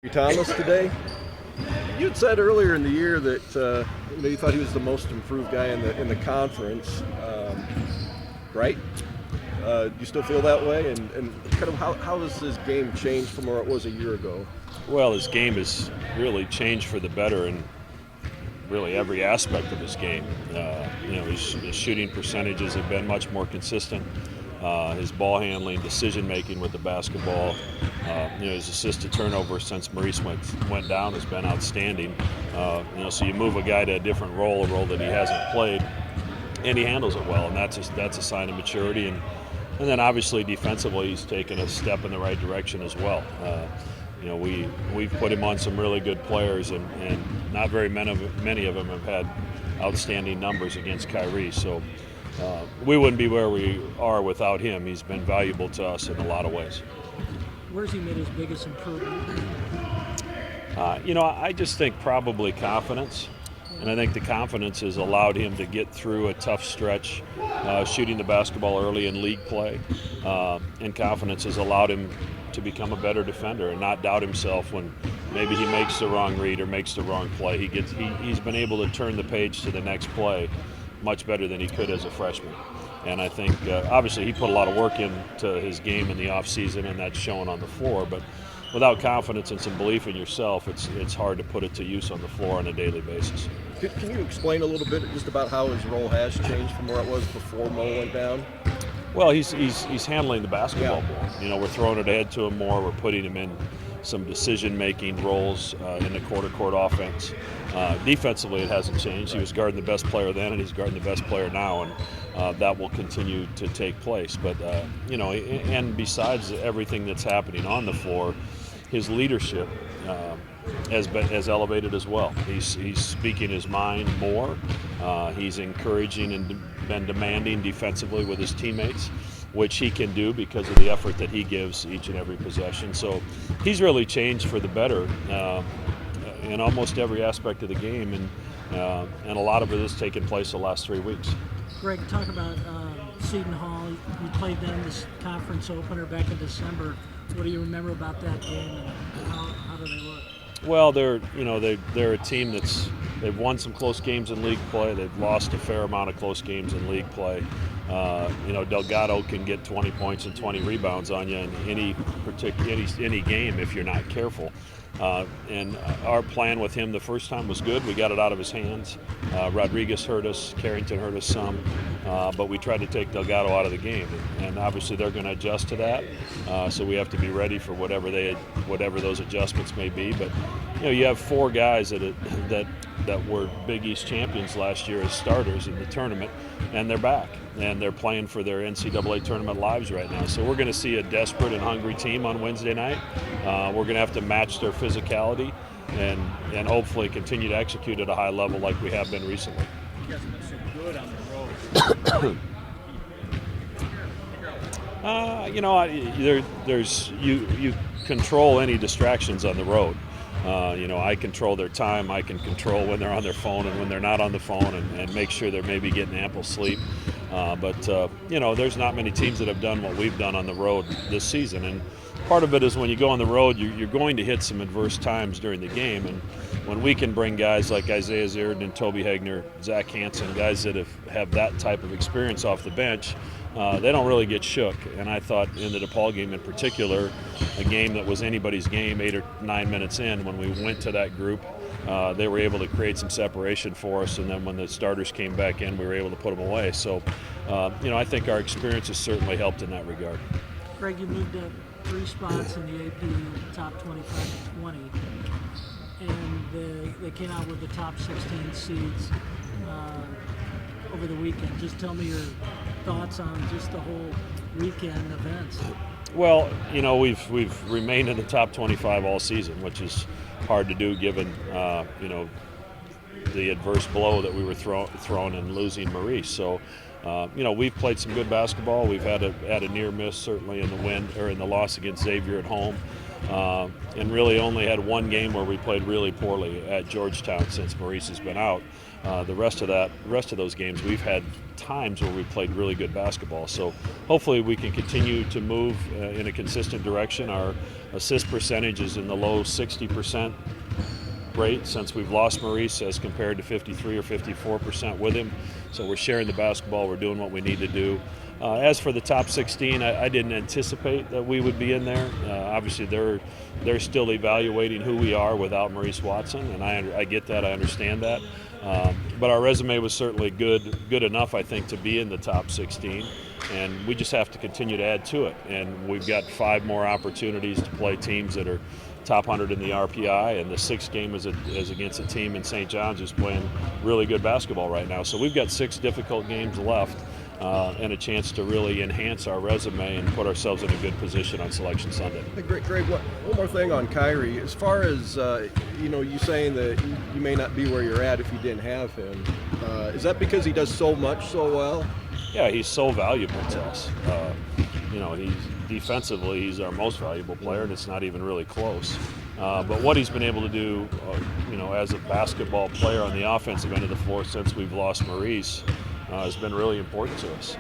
Thomas today. You had said earlier in the year that you thought he was the most improved guy in the conference, right? Do you still feel that way? And kind of how has his game changed from where it was a year ago? Well, his game has really changed for the better in really every aspect of his game. His shooting percentages have been much more consistent. His ball handling, decision making with the basketball, his assist to turnover since Maurice went down has been outstanding. So you move a guy to a different role, a role that he hasn't played, and he handles it well, and that's a sign of maturity. And then obviously defensively, he's taken a step in the right direction as well. We've put him on some really good players, and not very many of them have had outstanding numbers against Kyrie. So we wouldn't be where we are without him. He's been valuable to us in a lot of ways. Where's he made his biggest improvement? I just think probably confidence. And I think the confidence has allowed him to get through a tough stretch, shooting the basketball early in league play. And confidence has allowed him to become a better defender and not doubt himself when maybe he makes the wrong read or makes the wrong play. He's been able to turn the page to the next play much better than he could as a freshman. And I think, obviously, he put a lot of work into his game in the offseason, and that's shown on the floor. But without confidence and some belief in yourself, it's hard to put it to use on the floor on a daily basis. Can you explain a little bit just about how his role has changed from where it was before Mo went down? Well, he's handling the basketball more. We're throwing it ahead to him more. We're putting him in some decision-making roles in the quarter-court offense. Defensively, it hasn't changed. He was guarding the best player then, and he's guarding the best player now, and that will continue to take place. But, and besides everything that's happening on the floor, his leadership has elevated as well. He's speaking his mind more. He's encouraging and been demanding defensively with his teammates, which he can do because of the effort that he gives each and every possession. So he's really changed for the better in almost every aspect of the game, and a lot of it has taken place the last 3 weeks. Greg, talk about Seton Hall. You played them this conference opener back in December. What do you remember about that game, and how do they look? Well, they're a team they've won some close games in league play. They've lost a fair amount of close games in league play. Delgado can get 20 points and 20 rebounds on you in any game if you're not careful. And our plan with him the first time was good. We got it out of his hands. Rodriguez hurt us. Carrington hurt us some. But we tried to take Delgado out of the game. And obviously they're going to adjust to that. So we have to be ready for whatever those adjustments may be. But you have 4 guys that were Big East champions last year as starters in the tournament, and they're back. And they're playing for their NCAA tournament lives right now. So we're going to see a desperate and hungry team on Wednesday night. We're going to have to match their physicality and hopefully continue to execute at a high level like we have been recently. You guys have been so good on the road. You control any distractions on the road. I control their time. I can control when they're on their phone and when they're not on the phone, and make sure they're maybe getting ample sleep. But there's not many teams that have done what we've done on the road this season. And part of it is when you go on the road, you're going to hit some adverse times during the game. And when we can bring guys like Isaiah Zierden and Toby Hegner, Zach Hansen, guys that have that type of experience off the bench, they don't really get shook. And I thought in the DePaul game in particular, a game that was anybody's game 8 or 9 minutes in, when we went to that group, they were able to create some separation for us. And then when the starters came back in, we were able to put them away. So, I think our experience has certainly helped in that regard. Greg, you moved up 3 spots in the AP top 25 to 20, and they came out with the top 16 seeds over the weekend. Just tell me your thoughts on just the whole weekend events. Well, we've remained in the top 25 all season, which is hard to do given the adverse blow that we were thrown in losing Maurice. So, we've played some good basketball. We've had a near miss certainly in the win or in the loss against Xavier at home. and really only had one game where we played really poorly at Georgetown since Maurice has been out. The rest of those games, we've had times where we played really good basketball. So hopefully we can continue to move in a consistent direction. Our assist percentage is in the low 60% rate since we've lost Maurice, as compared to 53 or 54% with him. So we're sharing the basketball. We're doing what we need to do. As for the top 16, I didn't anticipate that we would be in there. Obviously, they're still evaluating who we are without Maurice Watson, and I get that. I understand that. But our resume was certainly good enough, I think, to be in the top 16, and we just have to continue to add to it. And we've got 5 more opportunities to play teams that are top 100 in the RPI, and the 6th game is against a team in St. John's who's playing really good basketball right now. So we've got 6 difficult games left. And a chance to really enhance our resume and put ourselves in a good position on Selection Sunday. Hey, Greg, one more thing on Khyri. As far as you saying that you may not be where you're at if you didn't have him, is that because he does so much so well? Yeah, he's so valuable to us. Defensively, he's our most valuable player, and it's not even really close. But what he's been able to do, as a basketball player on the offensive end of the floor since we've lost Maurice, has been really important to us.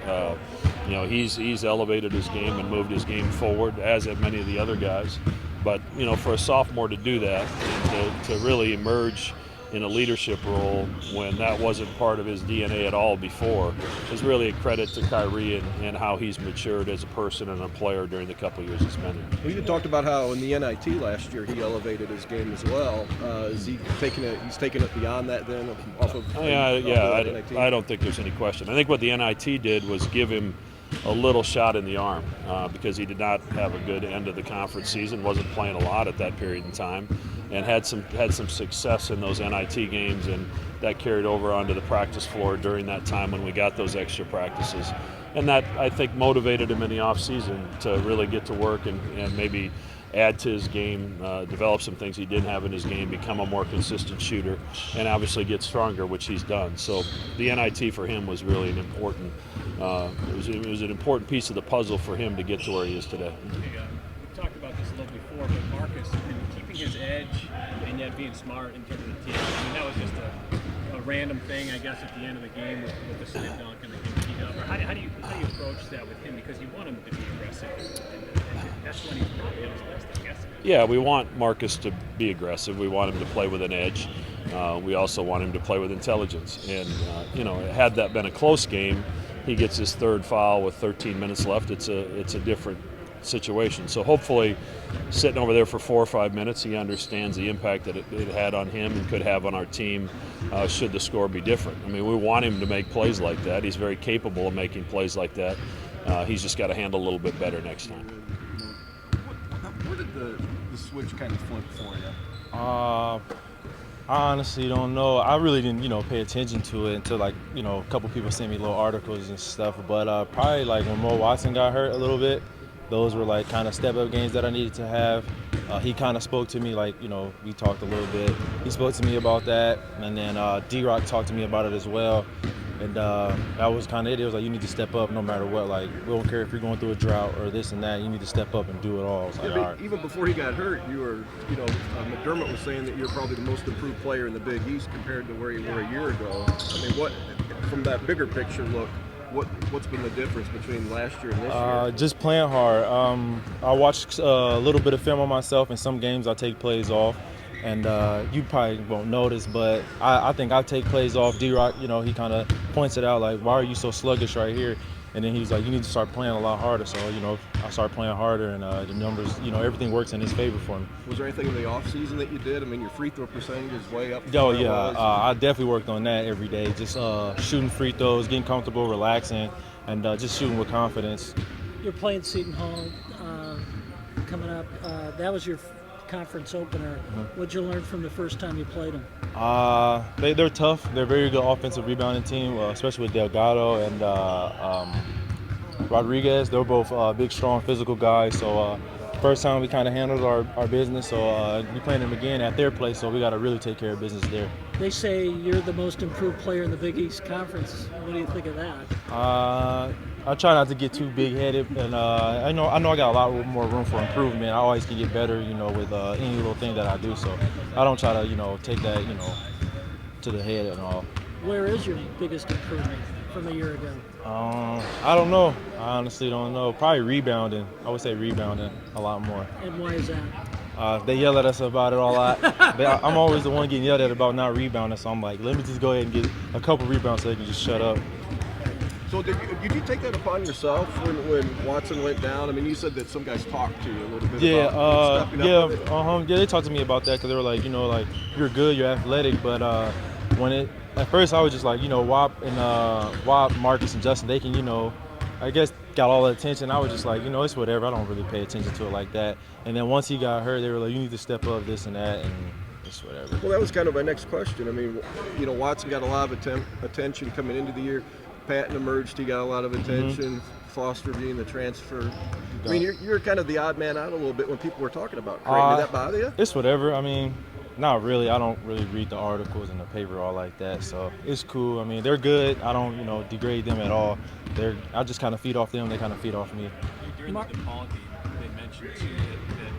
He's elevated his game and moved his game forward, as have many of the other guys. But for a sophomore to do that, and to really emerge in a leadership role when that wasn't part of his DNA at all before, is really a credit to Kyrie and how he's matured as a person and a player during the couple of years he's been here. Well, you talked about how in the NIT last year he elevated his game as well. Is he taking it? He's taking it beyond that then, off of NIT? I don't think there's any question. I think what the NIT did was give him a little shot in the arm because he did not have a good end of the conference season, wasn't playing a lot at that period in time, and had some success in those NIT games, and that carried over onto the practice floor during that time when we got those extra practices. And that, I think, motivated him in the off season to really get to work and maybe add to his game, develop some things he didn't have in his game, become a more consistent shooter, and obviously get stronger, which he's done. So the NIT for him was really an important, it was an important piece of the puzzle for him to get to where he is today. We've talked about this a little before, but Marcus, keeping his edge and yet being smart in terms of the team. I mean, that was just a random thing, I guess, at the end of the game with the slip dunk and the key up. How do you approach that with him? Because you want him to be aggressive, and that's when he's probably at his best, I guess. Yeah, we want Marcus to be aggressive. We want him to play with an edge. We also want him to play with intelligence. And, had that been a close game, he gets his 3rd foul with 13 minutes left. It's a different situation. So hopefully, sitting over there for 4 or 5 minutes, he understands the impact that it had on him and could have on our team should the score be different. I mean, we want him to make plays like that. He's very capable of making plays like that. He's just got to handle a little bit better next time. Where did the switch kind of flip for you? I honestly don't know. I really didn't, pay attention to it until a couple people sent me little articles and stuff. But probably when Mo Watson got hurt a little bit, those were kind of step-up games that I needed to have. He kind of spoke to me we talked a little bit. He spoke to me about that, and then D-Rock talked to me about it as well. And that was kind of it. It was you need to step up no matter what. We don't care if you're going through a drought or this and that. You need to step up and do it all. I was all right. Even before he got hurt, you were, McDermott was saying that you're probably the most improved player in the Big East compared to where you were a year ago. I mean, what, from that bigger picture look, what's been the difference between last year and this year? Just playing hard. I watched a little bit of film on myself. In some games, I take plays off. And you probably won't notice, but I think I take plays off. D-Rock, he kind of points it out, why are you so sluggish right here? And then he's like, you need to start playing a lot harder. So, I started playing harder, and the numbers, everything works in his favor for me. Was there anything in the offseason that you did? I mean, your free throw percentage is way up. Oh, yeah. I definitely worked on that every day. Just shooting free throws, getting comfortable, relaxing, and just shooting with confidence. You're playing Seton Hall coming up. That was your conference opener. What'd you learn from the first time you played them? They're tough. They're a very good offensive rebounding team, especially with Delgado and Rodriguez. They're both big, strong, physical guys. So first time we kind of handled our business. So we playing them again at their place. So we got to really take care of business there. They say you're the most improved player in the Big East Conference. What do you think of that? I try not to get too big-headed, and I know I got a lot more room for improvement. I always can get better, with any little thing that I do. So I don't try to, take that, to the head and all. Where is your biggest improvement from a year ago? I don't know. I honestly don't know. Probably rebounding. I would say rebounding a lot more. And why is that? They yell at us about it a lot. I'm always the one getting yelled at about not rebounding, so I'm like, let me just go ahead and get a couple rebounds so they can just shut up. So did you take that upon yourself when Watson went down? I mean, you said that some guys talked to you a little bit about stepping up with it. Yeah, they talked to me about that because they were like, you're good, you're athletic, but at first I was just like, Wop, Marcus, and Justin, they can, I guess got all the attention. I was just like, it's whatever. I don't really pay attention to it like that. And then once he got hurt, they were like, you need to step up this and that, and it's whatever. Well, that was kind of my next question. I mean, Watson got a lot of attention coming into the year. Patton emerged, he got a lot of attention. Foster being the transfer. I mean, you're kind of the odd man out a little bit when people were talking about Creighton. Did that bother you? It's whatever. I mean, not really. I don't really read the articles in the paper all like that, so it's cool. I mean, they're good. I don't, degrade them at all. I just kind of feed off them. They kind of feed off me. During the DePaul game, they mentioned too that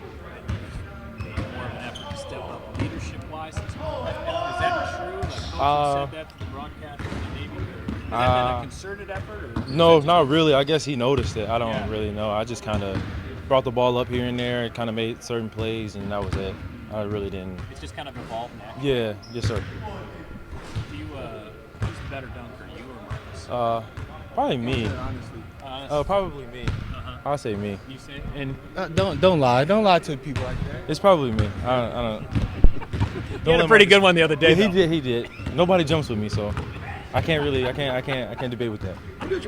more of an effort to step up leadership-wise. Is that true? Like, Coach said that to the broadcast, maybe. Has that been a concerted effort? Or no, not really. I guess he noticed it. I don't really know. I just kind of brought the ball up here and there, kind of made certain plays, and that was it. I really didn't. It's just kind of evolved now. Yeah, yes, sir. Do you, who's the better dunker, you or Marcus? Probably me. Honestly. Probably me. I'll say me. You say? And don't lie. Don't lie to people like that. It's probably me. I don't. You had a pretty good one the other day. Yeah, he did. Nobody jumps with me, so I can't debate with that.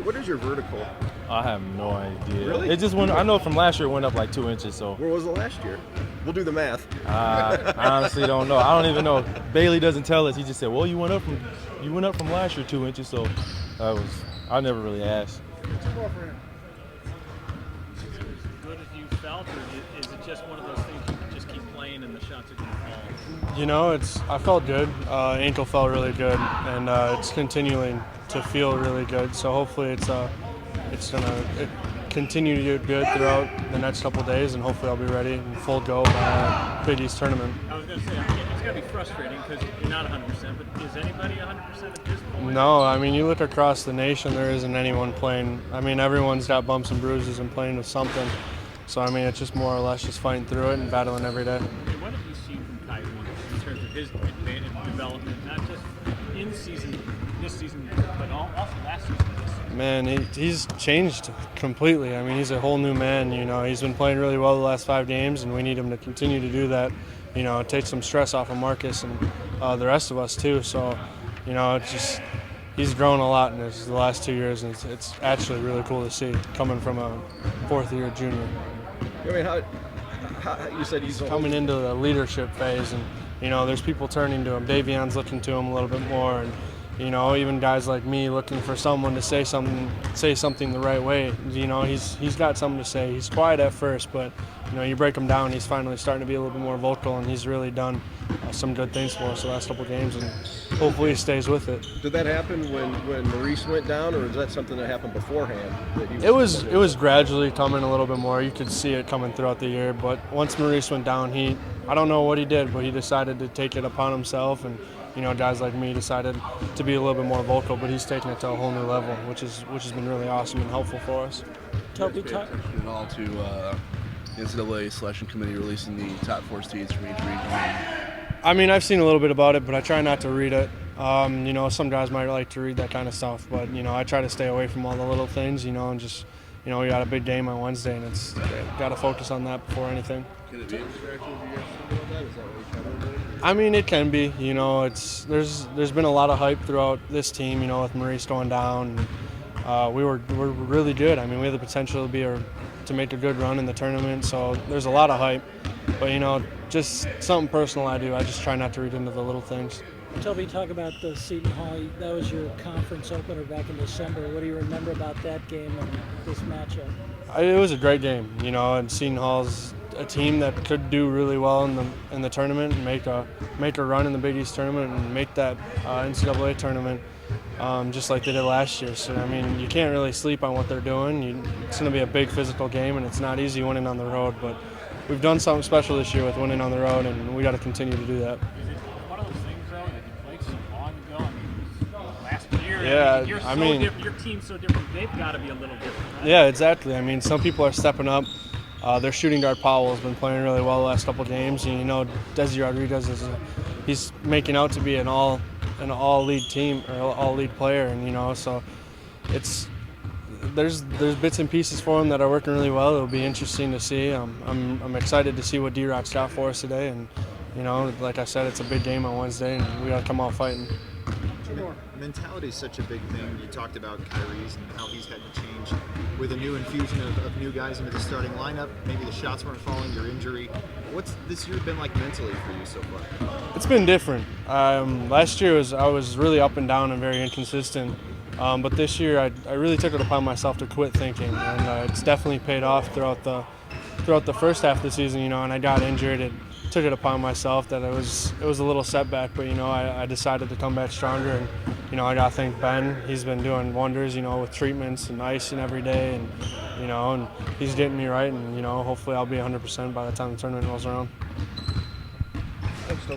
What is your vertical? I have no idea. Really? It just went. I know from last year it went up like 2 inches. So Where was it last year? We'll do the math. I honestly don't know. I don't even know. Bailey doesn't tell us. He just said, "Well, you went up from last year 2 inches." So I never really asked. Good as you felt, or is it just one of those things you can just keep playing and the shots are going to fall? I felt good. Ankle felt really good, and it's continuing to feel really good. So hopefully it's gonna continue to get good throughout the next couple of days, and hopefully I'll be ready and full go by Big East tournament. I was going to say, it's got to be frustrating because you're not 100%, but is anybody 100% at this point? No, I mean, you look across the nation, there isn't anyone playing. I mean, everyone's got bumps and bruises and playing with something. So, I mean, it's just more or less just fighting through it and battling every day. And what have you seen from Kyrie in terms of his development, not just in season, this season, but also last season? Man, he's changed completely. I mean, he's a whole new man. He's been playing really well the last 5 games, and we need him to continue to do that. Take some stress off of Marcus and the rest of us too. So, it's just he's grown a lot in the last 2 years, and it's actually really cool to see coming from a 4th-year junior. I mean, how you said he's coming into the leadership phase, and there's people turning to him. Davion's looking to him a little bit more, and even guys like me looking for someone to say something the right way. He's got something to say. He's quiet at first, but you break him down, he's finally starting to be a little bit more vocal, and he's really done some good things for us the last couple games, and hopefully he stays with it. Did that happen when Maurice went down, or is that something that happened beforehand? It was gradually coming a little bit more. You could see it coming throughout the year, but once Maurice went down, I don't know what he did, but he decided to take it upon himself, and guys like me decided to be a little bit more vocal, but he's taking it to a whole new level, which has been really awesome and helpful for us. Toby, Pay attention at all to NCAA selection committee releasing the top 4 seeds from each region? I mean, I've seen a little bit about it, but I try not to read it. Some guys might like to read that kind of stuff, but I try to stay away from all the little things, and just we got a big game on Wednesday, and it's got to focus on that before anything. Can it be a distraction if you guys think about that? Is that what you're trying to do? I mean, it can be. There's been a lot of hype throughout this team. With Maurice going down, we're really good. I mean, we have the potential to make a good run in the tournament. So there's a lot of hype. But just something personal I do. I just try not to read into the little things. Toby, talk about the Seton Hall. That was your conference opener back in December. What do you remember about that game and this matchup? It was a great game, and Seton Hall's a team that could do really well in the tournament and make a run in the Big East tournament and make that NCAA tournament. just like they did last year. So, I mean, you can't really sleep on what they're doing. It's going to be a big physical game, and it's not easy winning on the road. But we've done something special this year with winning on the road, and we got to continue to do that. Is it one of those things, though, that you played so long ago? I mean, last year, Yeah, your team's so different. They've got to be a little different, right? Yeah, exactly. I mean, some people are stepping up. Their shooting guard Powell has been playing really well the last couple of games, and Desi Rodriguez he's making out to be an all-lead team or all-lead player, and so there's bits and pieces for him that are working really well. It'll be interesting to see. I'm excited to see what D-Rock's got for us today, and like I said, it's a big game on Wednesday, and we got to come out fighting. Mentality is such a big thing. You talked about Khyri's and how he's had to change with a new infusion of new guys into the starting lineup. Maybe the shots weren't falling, your injury. What's this year been like mentally for you so far? It's been different. Last year I was really up and down and very inconsistent. But this year I really took it upon myself to quit thinking, and it's definitely paid off throughout the first half of the season. And I got injured. It took it upon myself that it was a little setback, but I decided to come back stronger, and I got to thank Ben. He's been doing wonders, with treatments and icing every day, and he's getting me right, and hopefully I'll be 100% by the time the tournament rolls around.